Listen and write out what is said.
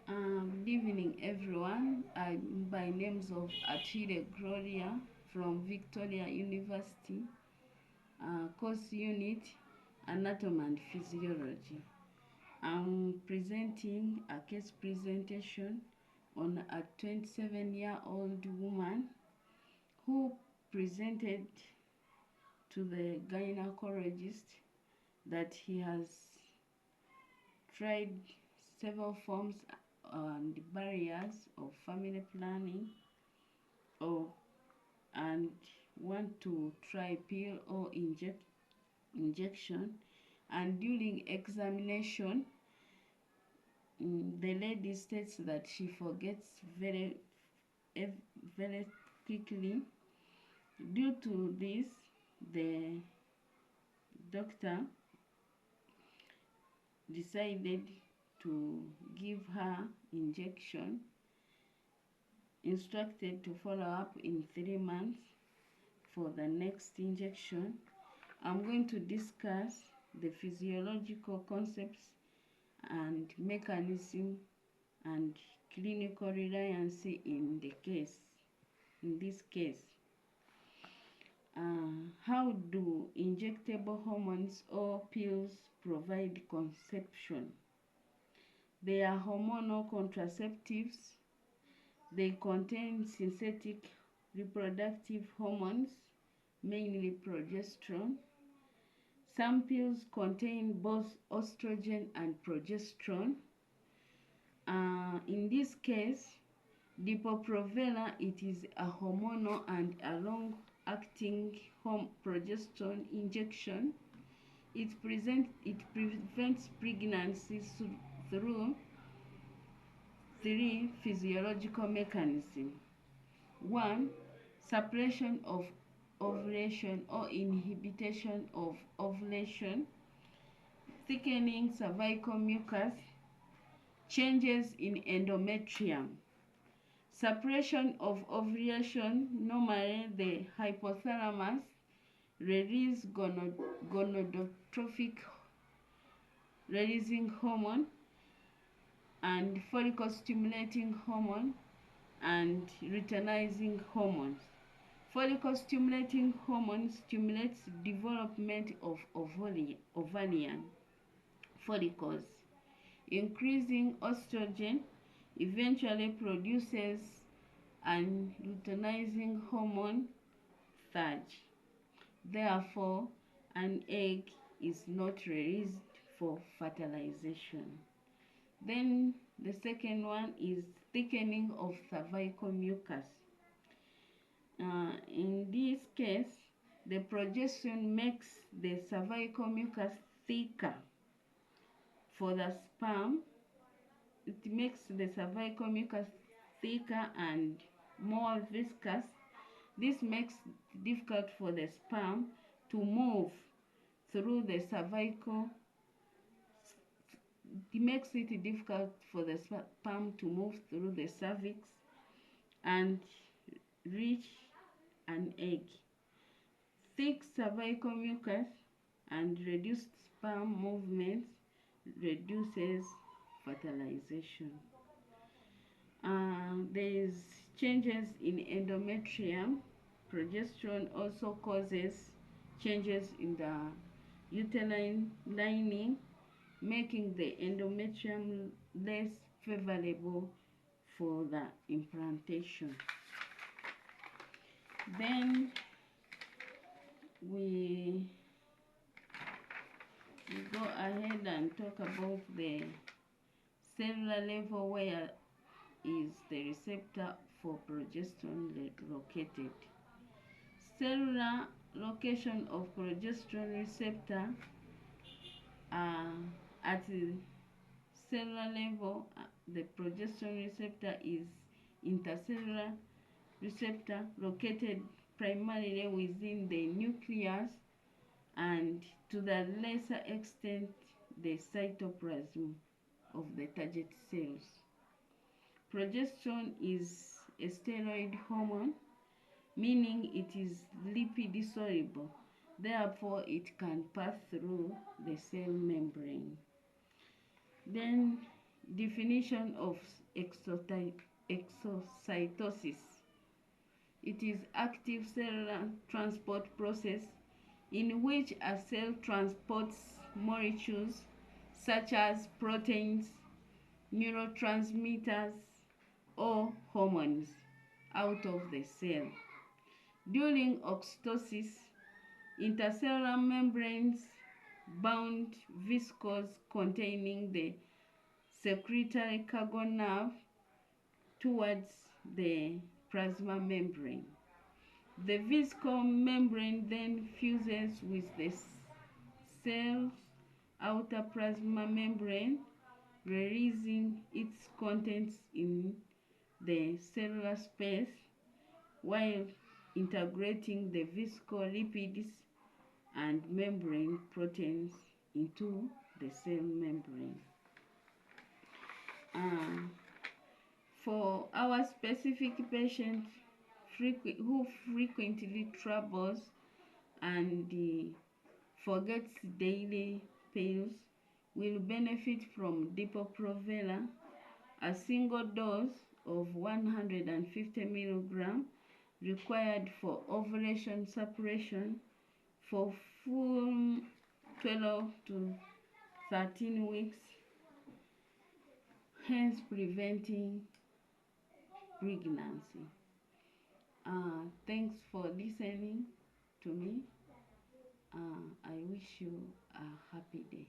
Good evening, everyone. I'm by names of Atire Gloria from Victoria University, course unit Anatomy and Physiology. I'm presenting a case presentation on a 27-year-old woman who presented to the gynecologist that he has tried several forms and barriers of family planning or and want to try pill or injection, and during examination the lady states that she forgets very quickly. Due to this, the doctor decided to give her injection, instructed to follow up in 3 months for the next injection. I'm going to discuss the physiological concepts and mechanism and clinical reliance in this case. How do injectable hormones or pills provide conception? They are hormonal contraceptives. They contain synthetic reproductive hormones, mainly progesterone. Some pills contain both estrogen and progesterone. In this case, Depo-Provera, it is a hormonal and a long-acting progesterone injection. It prevents pregnancy through 3 physiological mechanisms. 1. Suppression of ovulation or inhibition of ovulation, thickening cervical mucus, changes in endometrium. Suppression of ovulation, normally the hypothalamus release gonadotrophic releasing hormone and follicle stimulating hormone and luteinizing hormones. Follicle stimulating hormone stimulates development of ovarian follicles. Increasing estrogen eventually produces an luteinizing hormone surge. Therefore, an egg is not released for fertilization. Then the second one is thickening of cervical mucus. In this case, the progesterone makes the cervical mucus thicker for the sperm. It makes the cervical mucus thicker and more viscous. This makes it difficult for the sperm to move through the cervical. It makes it difficult for the sperm to move through the cervix and reach an egg. Thick cervical mucus and reduced sperm movements reduces fertilization. There is changes in endometrium. Progesterone also causes changes in the uterine lining, making the endometrium less favorable for the implantation. Then we go ahead and talk about the cellular level, where is the receptor for progesterone located. Cellular location of progesterone receptor at the cellular level. The progesterone receptor is intercellular receptor located primarily within the nucleus and to the lesser extent the cytoplasm of the target cells. Progesterone is a steroid hormone, meaning it is lipid soluble. Therefore, it can pass through the cell membrane. Then Definition of exocytosis. It is active cellular transport process in which a cell transports molecules such as proteins, neurotransmitters, or hormones out of the cell. During oxytosis, intercellular membranes bound vesicles containing the secretory cargo nerve towards the plasma membrane. The vesicle membrane then fuses with the cell's outer plasma membrane, releasing its contents in the cellular space while integrating the vesicle lipids and membrane proteins into the cell membrane. For our specific patient who frequently troubles and forgets daily pills, will benefit from Depo-Provera, a single dose of 150 mg required for ovulation suppression for full 12 to 13 weeks, hence preventing pregnancy. Thanks for listening to me. I wish you a happy day.